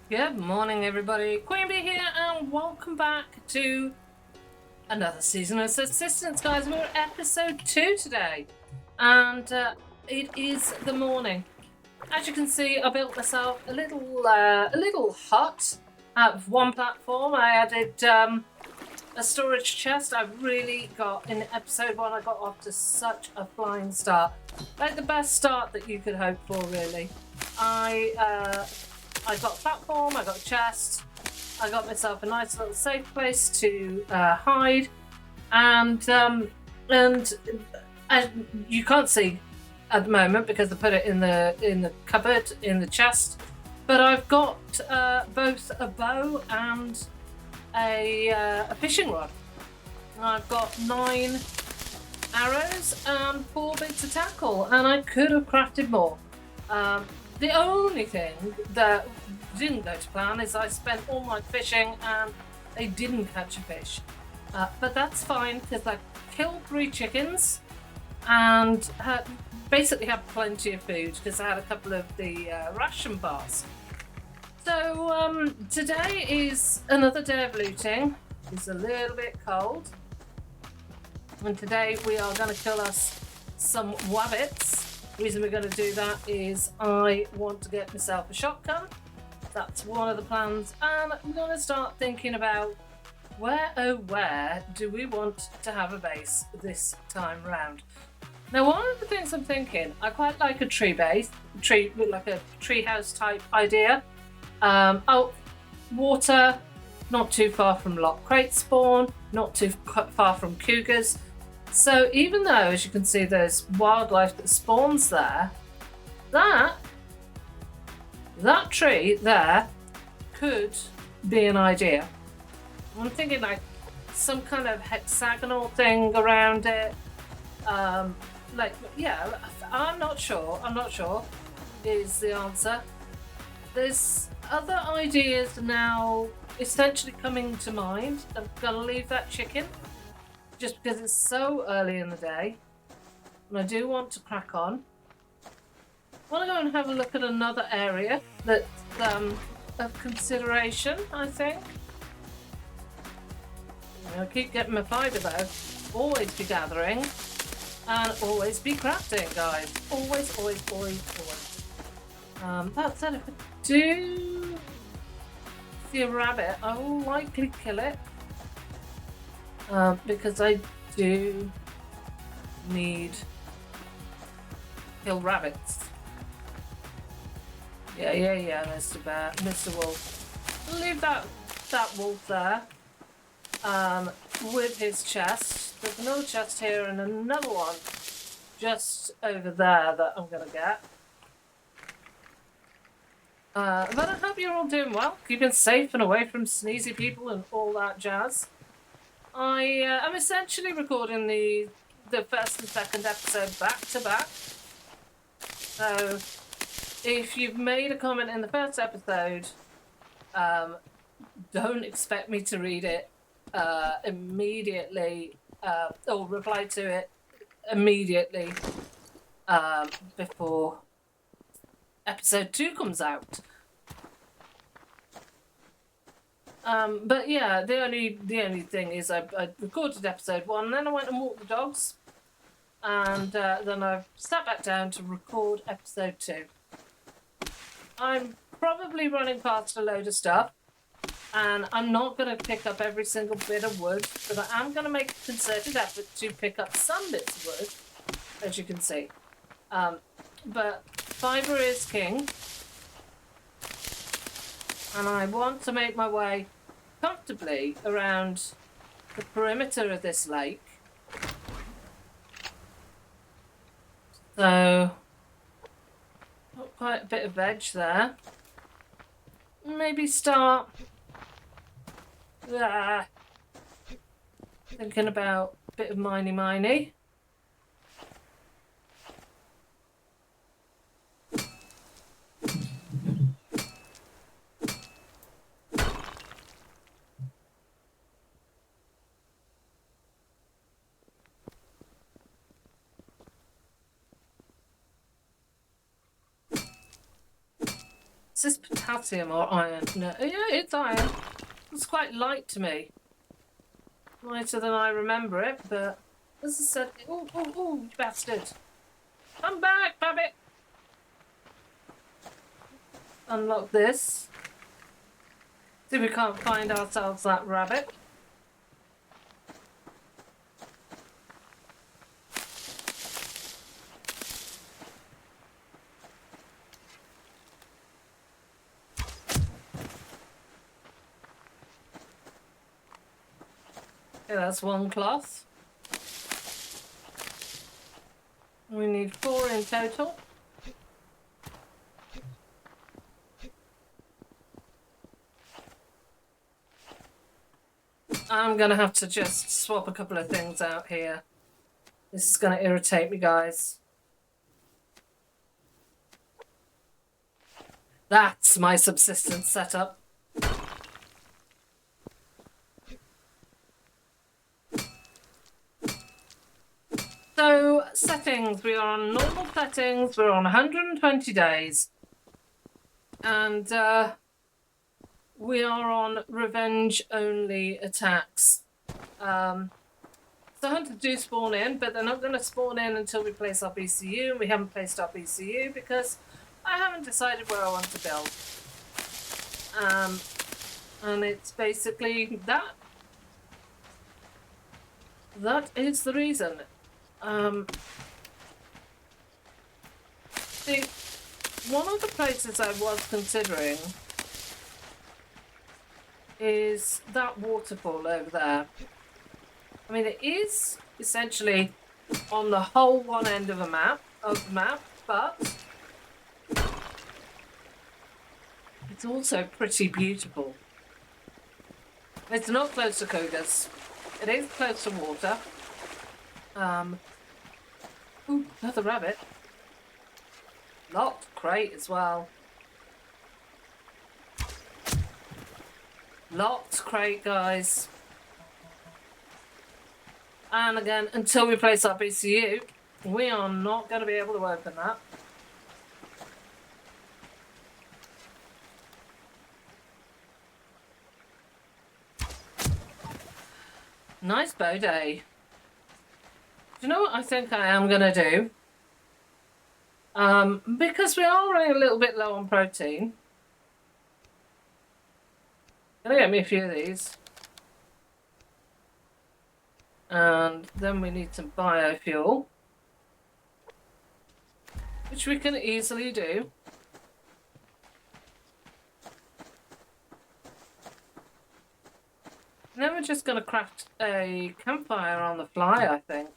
Good morning, everybody. Queenbee here, and welcome back to another season of Subsistence, guys. We're at episode 2 today, and it is the morning. As you can see, I built myself a little hut out of one platform. I added a storage chest. I really got in episode 1. I got off to such a flying start, like the best start that you could hope for, really. I got a platform, I got a chest, I got myself a nice little safe place to hide, and you can't see at the moment because I put it in the cupboard in the chest. But I've got both a bow and a fishing rod. I've got 9 arrows and 4 bits of tackle, and I could have crafted more. The only thing that didn't go to plan is I spent all night fishing and I didn't catch a fish. But that's fine because I killed 3 chickens and basically had plenty of food because I had a couple of the ration bars. So today is another day of looting. It's a little bit cold. And today we are going to kill us some wabbits. The reason we're going to do that is I want to get myself a shotgun. That's one of the plans, and I'm going to start thinking about where do we want to have a base this time round. Now, one of the things I'm thinking, I quite like a tree base, like a tree house type idea. Water, not too far from lock crate spawn, not too far from cougars. So even though, as you can see, there's wildlife that spawns there, that tree there could be an idea. I'm thinking like some kind of hexagonal thing around it. I'm not sure is the answer. There's other ideas now essentially coming to mind. I'm gonna leave that chicken just because it's so early in the day, and I do want to crack on. I want to go and have a look at another area that's of consideration, I think. I keep getting my fibre though. Always be gathering and always be crafting, guys. Always. That said, if I do see a rabbit, I will likely kill it. Because I do need kill rabbits. Yeah, Mr. Bear, Mr. Wolf. I'll leave that wolf there. With his chest. There's another chest here and another one just over there that I'm gonna get. But I hope you're all doing well, keeping safe and away from sneezy people and all that jazz. I am essentially recording the first and second episode back to back. So if you've made a comment in the first episode, don't expect me to read it immediately or reply to it immediately before episode 2 comes out. But yeah, the only thing is I recorded episode 1, and then I went and walked the dogs, and then I sat back down to record episode 2. I'm probably running past a load of stuff, and I'm not going to pick up every single bit of wood, but I am going to make a concerted effort to pick up some bits of wood, as you can see. But fibre is king, and I want to make my way comfortably around the perimeter of this lake. So, got quite a bit of veg there. Maybe start thinking about a bit of miney. Is this potassium or iron? No, yeah, it's iron. It's quite light to me. Lighter than I remember it, but as I said, oh, you bastard. Come back, puppet! Unlock this. See if we can't find ourselves that rabbit. Okay, that's one cloth. We need 4 in total. I'm gonna have to just swap a couple of things out here. This is gonna irritate me, guys. That's my subsistence setup. So, settings. We are on normal settings. We're on 120 days. And we are on revenge-only attacks. The hunters do spawn in, but they're not going to spawn in until we place our BCU. And we haven't placed our BCU because I haven't decided where I want to build. And it's basically that. That is the reason. See, one of the places I was considering is that waterfall over there. I mean, it is essentially on the whole one end of the map, but it's also pretty beautiful. It's not close to cougars. It is close to water. Ooh, another rabbit. Locked crate as well. Locked crate, guys. And again, until we place our BCU, we are not going to be able to open that. Nice bow day. Do you know what I think I am going to do? Because we are running a little bit low on protein. Gonna get me a few of these. And then we need some biofuel, which we can easily do. And then we're just going to craft a campfire on the fly, I think.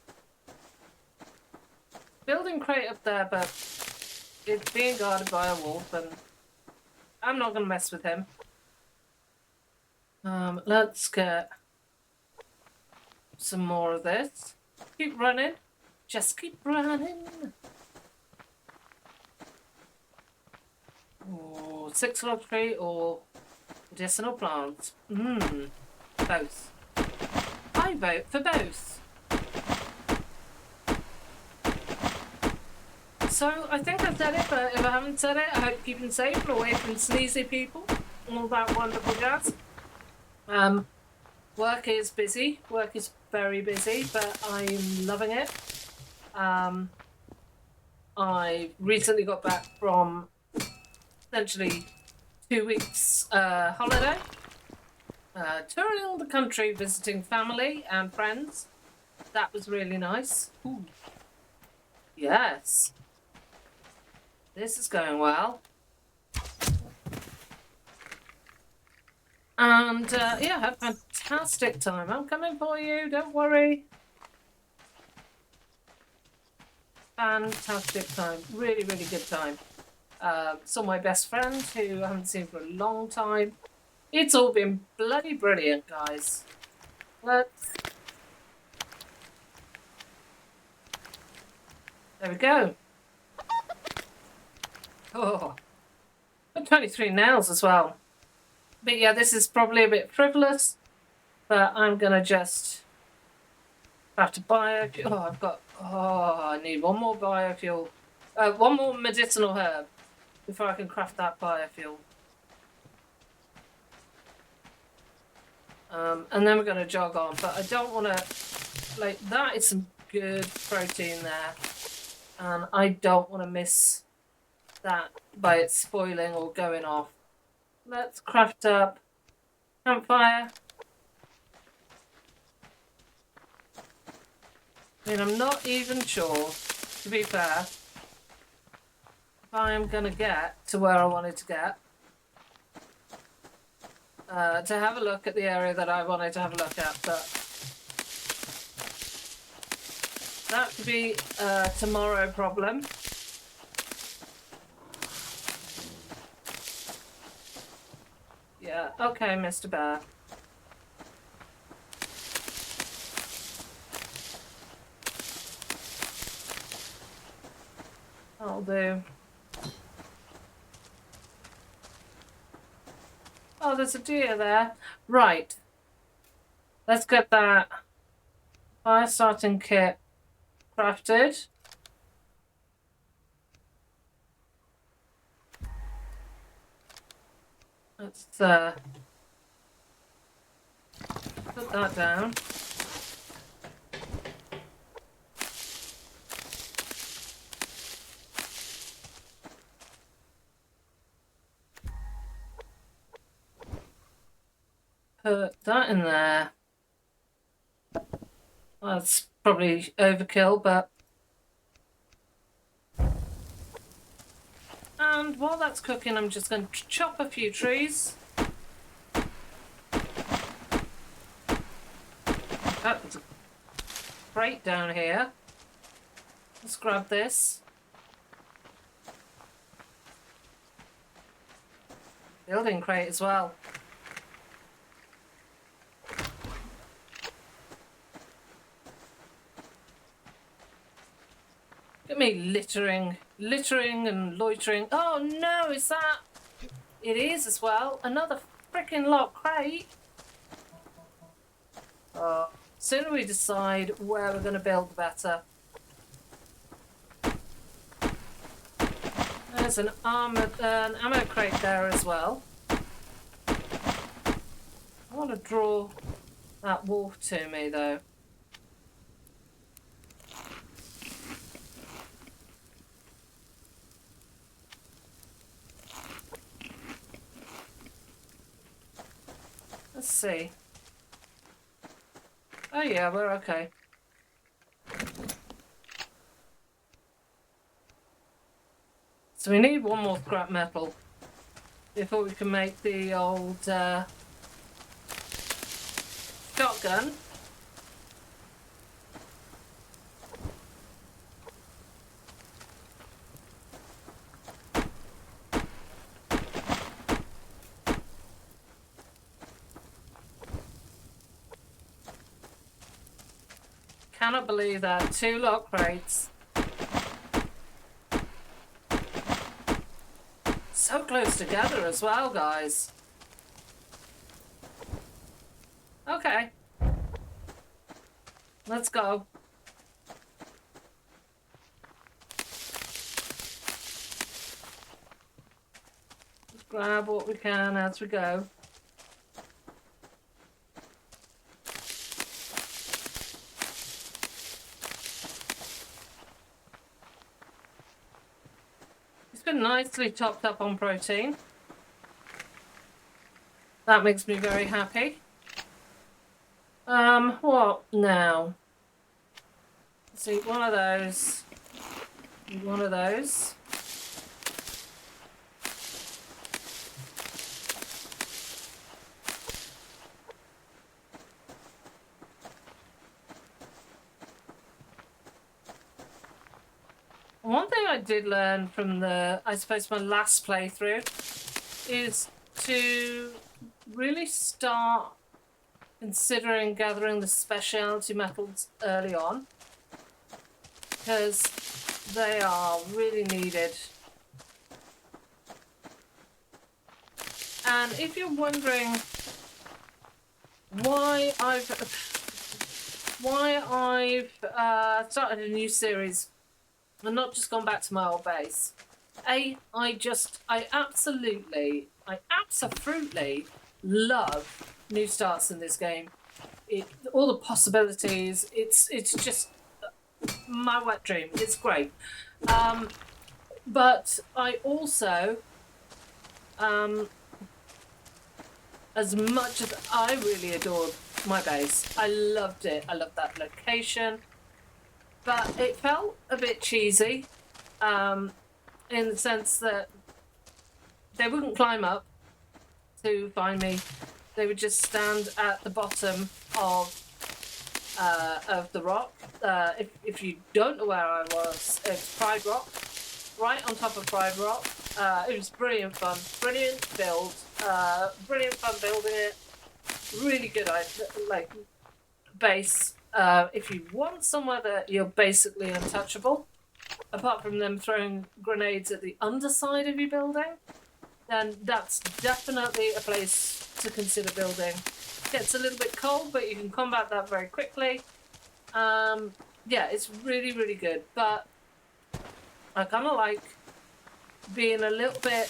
Building crate up there, but it's being guarded by a wolf, and I'm not going to mess with him. Let's get some more of this. Keep running. Just keep running. Oh, 6 log tree or medicinal plants. Both. I vote for both. So, I think I've said it, but if I haven't said it, I hope you're keeping safe and away from sneezy people. All that wonderful jazz. Work is busy. Work is very busy, but I'm loving it. I recently got back from essentially 2 weeks holiday. Touring the country, visiting family and friends. That was really nice. Ooh. Yes. This is going well. And yeah, had a fantastic time. I'm coming for you, don't worry. Fantastic time. Really, really good time. Saw my best friend who I haven't seen for a long time. It's all been bloody brilliant, guys. There we go. Oh, got 23 nails as well. But yeah, this is probably a bit frivolous, but I'm gonna just have to biofuel. I need one more biofuel. One more medicinal herb. before I can craft that biofuel. And then we're going to jog on, but I don't want to, like, that is some good protein there, and I don't want to miss that by it spoiling or going off. Let's craft up campfire. I mean, I'm not even sure, to be fair, if I'm going to get to where I wanted to get. To have a look at the area that I wanted to have a look at, but that could be a tomorrow problem. Yeah, okay, Mr. Bear. That'll do. Oh, there's a deer there. Right. Let's get that fire starting kit crafted. Let's put that down. Put that in there. Well, that's probably overkill, but... And while that's cooking, I'm just going to chop a few trees. Oh, there's a crate down here. Let's grab this. Building crate as well. Look at me littering and loitering. Oh no, is that? It is as well. Another freaking lock crate. Oh, sooner we decide where we're going to build, the better. There's an ammo crate there as well. I want to draw that wolf to me though. Let's see. Oh yeah, we're okay. So we need one more scrap metal before we can make the old shotgun. Cannot believe that. 2 lock crates. So close together as well, guys. Okay. Let's go. Let's grab what we can as we go. Been nicely topped up on protein. That makes me very happy. What now? Let's see, one of those. One of those. One thing I did learn from the, I suppose, my last playthrough is to really start considering gathering the specialty metals early on, because they are really needed. And if you're wondering why I've started a new series and not just gone back to my old base, I absolutely love new starts in this game. All the possibilities. It's just my wet dream. It's great. But I also, as much as I really adored my base, I loved it. I loved that location, but it felt a bit cheesy, in the sense that they wouldn't climb up to find me. They would just stand at the bottom of the rock. If you don't know where I was, it's Pride Rock, right on top of Pride Rock. It was brilliant fun, brilliant build, brilliant fun building it. Really good, like base. If you want somewhere that you're basically untouchable, apart from them throwing grenades at the underside of your building, then that's definitely a place to consider building. Gets a little bit cold, but you can combat that very quickly. Yeah, it's really, really good. But I kind of like being a little bit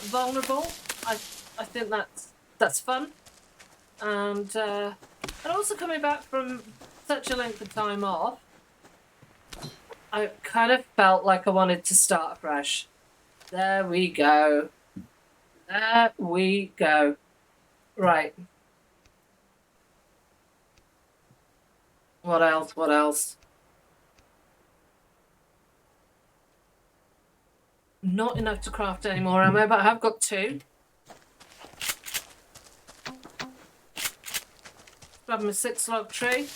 vulnerable. I think that's fun, and also coming back from such a length of time off, I kind of felt like I wanted to start fresh. There we go. There we go. Right. What else? What else? Not enough to craft any more ammo, but I have got 2. Grab my 6-log tree.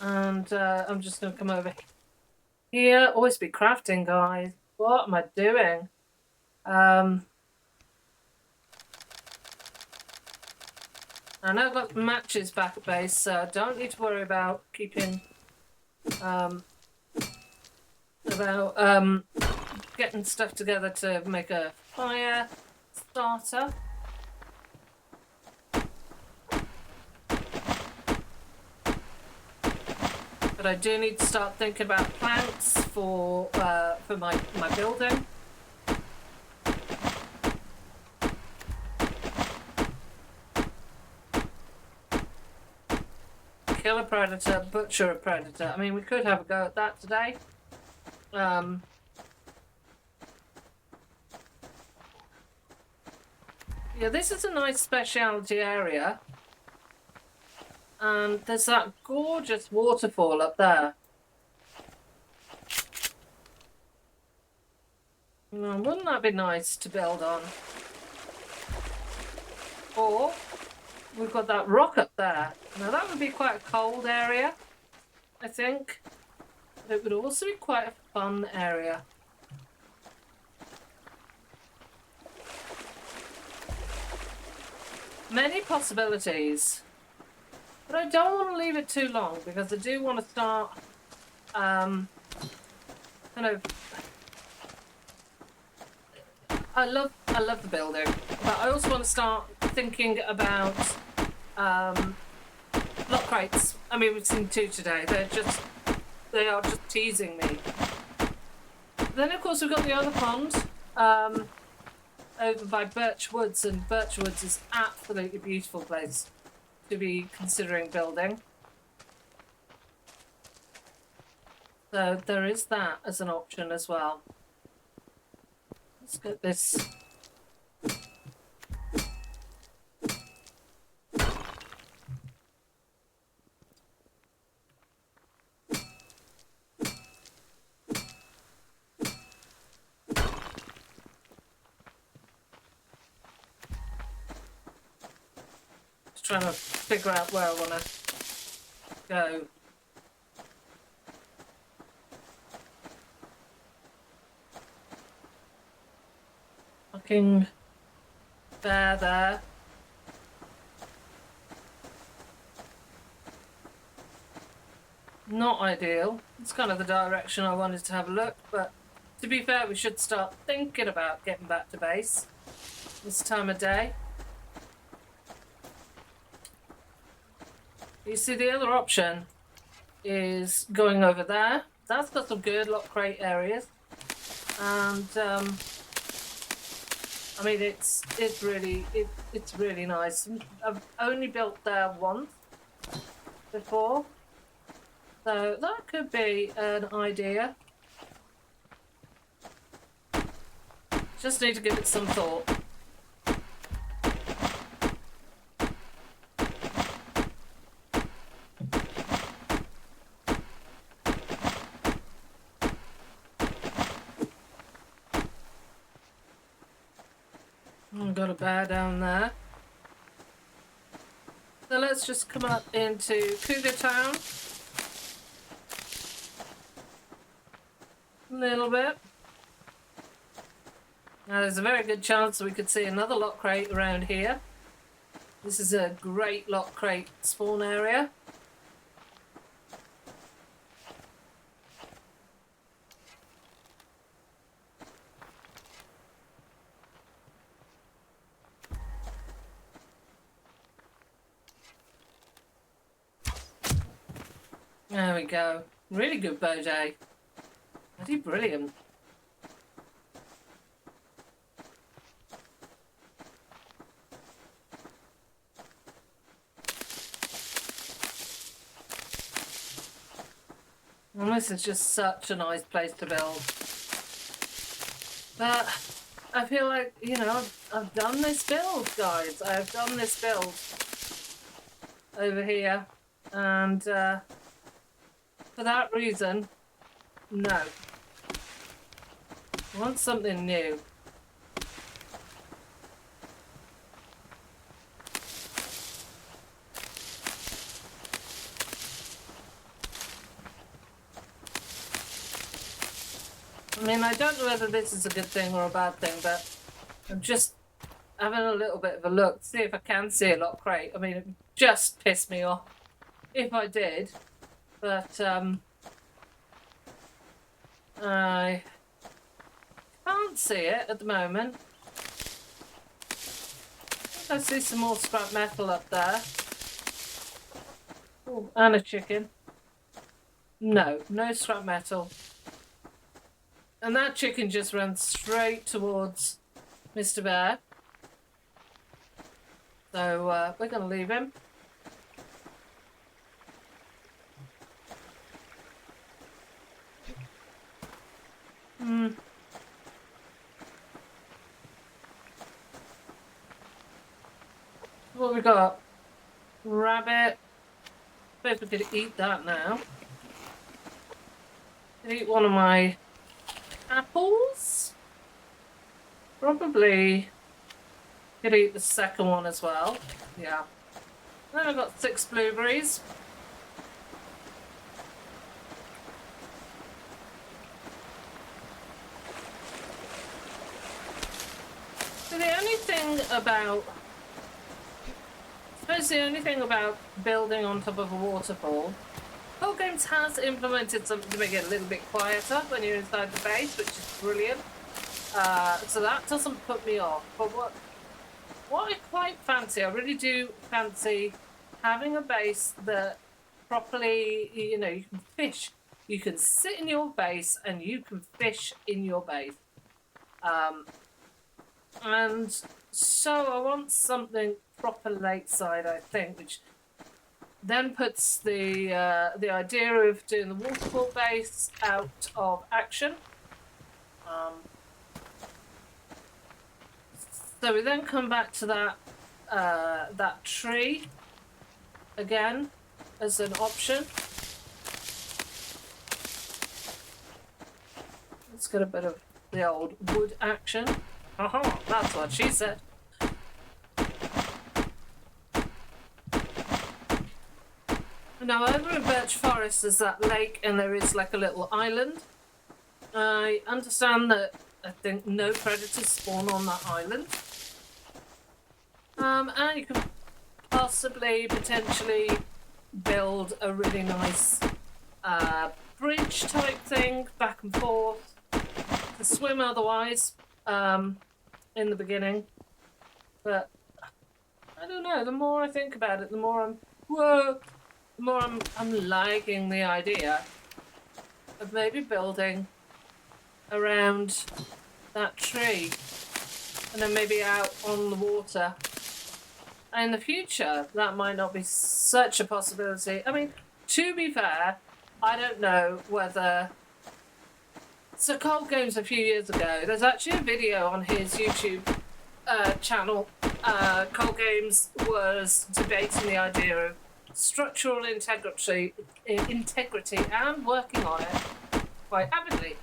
And I'm just going to come over here. Always be crafting, guys. What am I doing? I know I've got matches back at base, so I don't need to worry about keeping... getting stuff together to make a fire starter. But I do need to start thinking about planks for my building. Kill a predator, butcher a predator. I mean, we could have a go at that today. Yeah, this is a nice specialty area. And there's that gorgeous waterfall up there. Wouldn't that be nice to build on? Or we've got that rock up there. Now that would be quite a cold area, I think. But it would also be quite a fun area. Many possibilities. But I don't want to leave it too long because I do want to start kind of... I love the building, but I also want to start thinking about lock crates. I mean, we've seen 2 today. They are just teasing me. Then of course we've got the other pond over by Birch Woods, and Birch Woods is absolutely beautiful place to be considering building. So there is that as an option as well. Let's get this. Just trying to figure out where I want to go. Fucking there. Not ideal. It's kind of the direction I wanted to have a look, but to be fair, we should start thinking about getting back to base this time of day. You see, the other option is going over there That's got some good lock crate areas, and I mean it's really nice. I've only built there once before, so that could be an idea. Just need to give it some thought. I've got a bear down there. So let's just come up into Cougar Town. A little bit. Now there's a very good chance that we could see another lock crate around here. This is a great lock crate spawn area. There we go. Really good bow day. Bloody brilliant. And this is just such a nice place to build. But I feel like, you know, I've done this build, guys. I've done this build over here. And for that reason, no. I want something new. I mean, I don't know whether this is a good thing or a bad thing, but I'm just having a little bit of a look to see if I can see a lock crate. I mean, it just pissed me off if I did, but I can't see it at the moment. I see some more scrap metal up there. Ooh, and a chicken. No, no scrap metal. And that chicken just ran straight towards Mr. Bear. So we're going to leave him. What we got? Rabbit. Suppose we could eat that now. Could eat one of my apples. Probably could eat the second one as well. Yeah. Then I've got 6 blueberries. So the only thing about, I suppose the only thing about building on top of a waterfall, Whole Games has implemented something to make it a little bit quieter when you're inside the base, which is brilliant. So that doesn't put me off. But what I quite fancy, I really do fancy having a base that properly, you know, you can fish. You can sit in your base and you can fish in your base. And so I want something proper lakeside, I think, which then puts the idea of doing the waterfall base out of action. So we then come back to that tree again as an option. Let's get a bit of the old wood action. Haha, that's what she said. Now over in Birch Forest there's that lake and there is like a little island. I understand that I think no predators spawn on that island. And you can possibly, potentially build a really nice bridge type thing back and forth to swim otherwise in the beginning. But I don't know, the more I think about it, the more I'm liking the idea. of maybe building around that tree and then maybe out on the water. And in the future, that might not be such a possibility. I mean, to be fair, I don't know whether... So Cold Games a few years ago, there's actually a video on his YouTube channel. Cold Games was debating the idea of structural integrity and working on it quite avidly.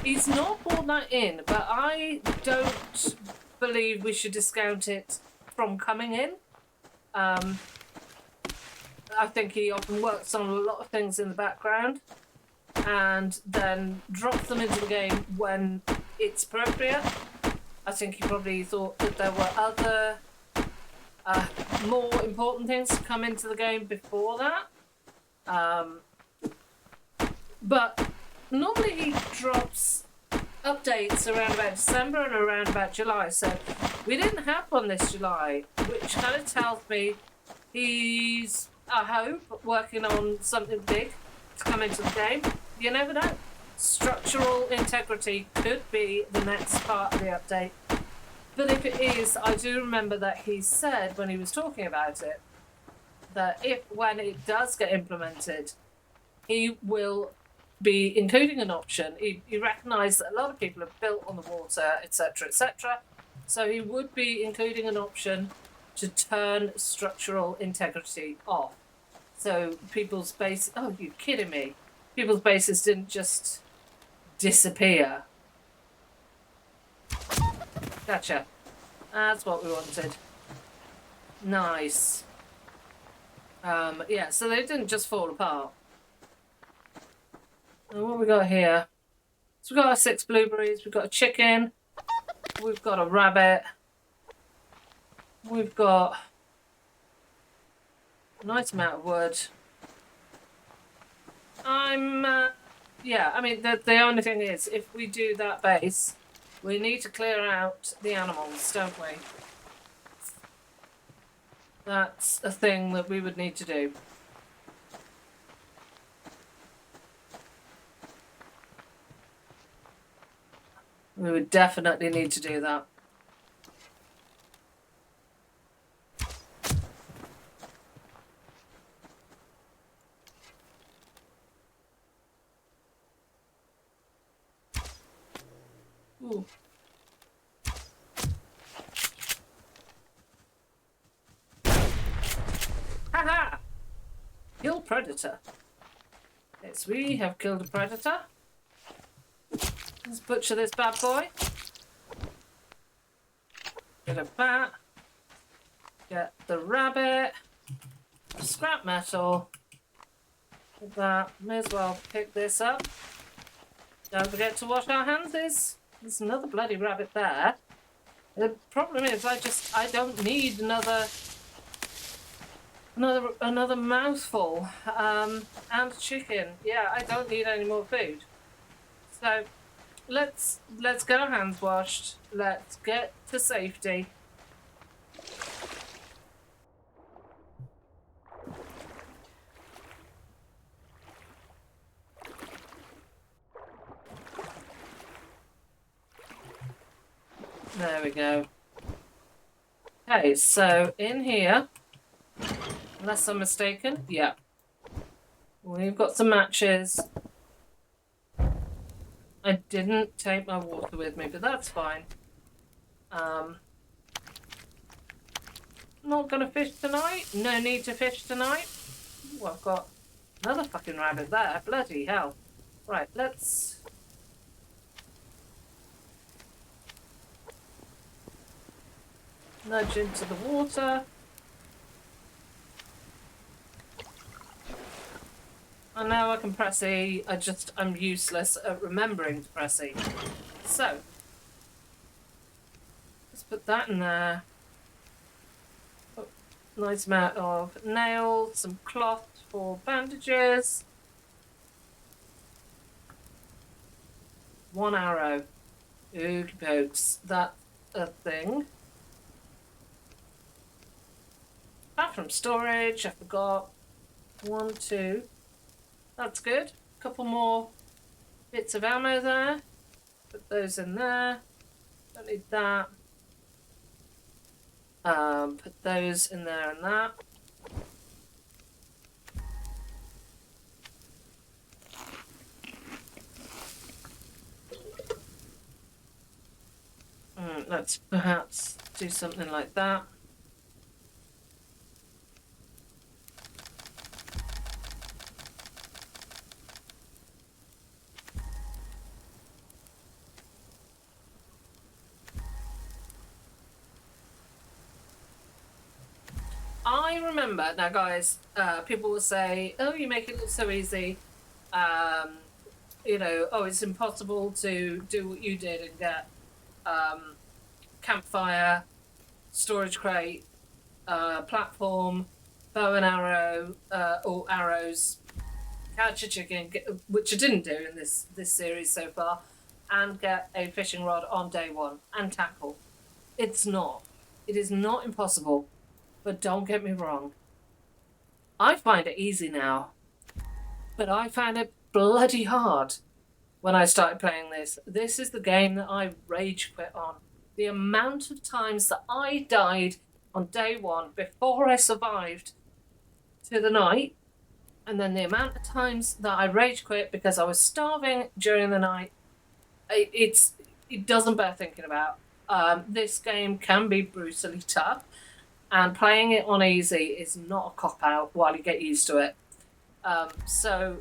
He's not brought that in, but I don't believe we should discount it from coming in. I think he often works on a lot of things in the background and then drops them into the game when it's appropriate. I think he probably thought that there were other more important things to come into the game before that. But normally he drops updates around about December and around about July, so we didn't have one this July, which kind of tells me he's, I hope, working on something big to come into the game. You never know. Structural integrity could be the next part of the update. But if it is, I do remember that he said when he was talking about it that when it does get implemented, he will be including an option. He recognised that a lot of people have built on the water, etc., etc. So he would be including an option to turn structural integrity off. So people's base... Oh, you're kidding me. People's bases didn't just disappear. Gotcha. That's what we wanted. Nice. Yeah, so they didn't just fall apart. And what we got here? So we've got our 6 blueberries, we've got a chicken, we've got a rabbit, we've got a nice amount of wood. Yeah, I mean, the only thing is, if we do that base, we need to clear out the animals, don't we? That's a thing that we would need to do. We would definitely need to do that. Ooh. Haha! Kill predator. Yes, we have killed a predator. Let's butcher this bad boy. Get a bat. Get the rabbit. Scrap metal. With that, may as well pick this up. Don't forget to wash our hands. There's another bloody rabbit there. The problem is I don't need another mouthful. And chicken. Yeah, I don't need any more food. So let's get our hands washed. Let's get to safety. There we go. Okay, so in here, unless I'm mistaken, yeah, we've got some matches. I didn't take my water with me, but that's fine. Not gonna fish tonight. No need to fish tonight. Ooh, I've got another fucking rabbit there. Bloody hell. Right, let's... nudge into the water. And now I can press E. I'm useless at remembering to press E. So, let's put that in there. Oh, nice amount of nails, some cloth for bandages. 1 arrow. Oogie pokes. That's a thing. Bathroom storage, I forgot. 1, 2. That's good. Couple more bits of ammo there. Put those in there. Don't need that. Put those in there and that. Let's perhaps do something like that. I remember, now guys, people will say, oh, you make it look so easy. You know, oh, it's impossible to do what you did and get campfire, storage crate, platform, bow and arrow, or arrows, catch a chicken, which I didn't do in this series so far, and get a fishing rod on day one, and tackle. It's not. It is not impossible. But don't get me wrong, I find it easy now, but I found it bloody hard when I started playing this. This is the game that I rage quit on. The amount of times that I died on day one before I survived to the night, and then the amount of times that I rage quit because I was starving during the night, it doesn't bear thinking about. This game can be brutally tough. And playing it on easy is not a cop-out while you get used to it. So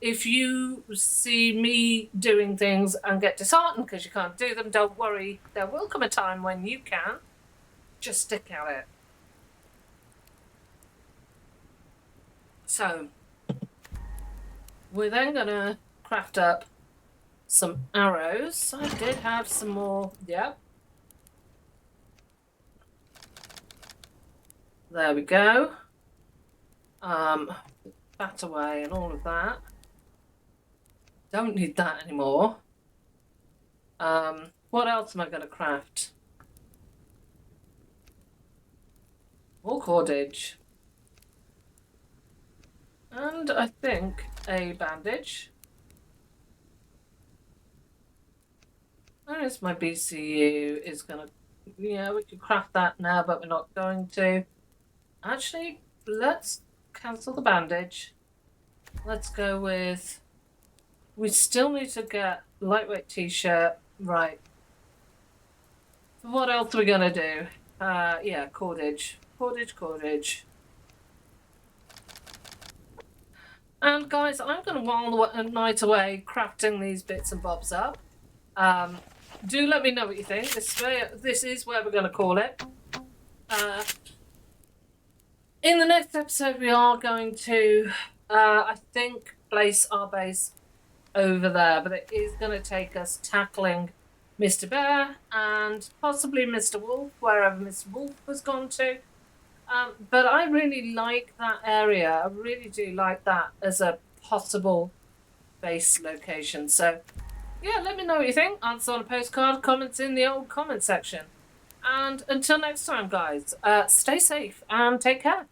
if you see me doing things and get disheartened because you can't do them, don't worry. There will come a time when you can. Just stick at it. So we're then going to craft up some arrows. I did have some more. Yep. There we go. That away and all of that. Don't need that anymore. What else am I going to craft? More cordage. And I think a bandage. Where's my BCU is going to... Yeah, we could craft that now, but we're not going to. Actually, let's cancel the bandage. Let's go with... We still need to get lightweight t-shirt. Right. What else are we going to do? Yeah, cordage. Cordage. And guys, I'm going to while the night away crafting these bits and bobs up. Do let me know what you think. This is where we're going to call it. In the next episode, we are going to, I think, place our base over there. But it is going to take us tackling Mr. Bear and possibly Mr. Wolf, wherever Mr. Wolf has gone to. But I really like that area. I really do like that as a possible base location. So, yeah, let me know what you think. Answer on a postcard, comments in the old comment section. And until next time, guys, stay safe and take care.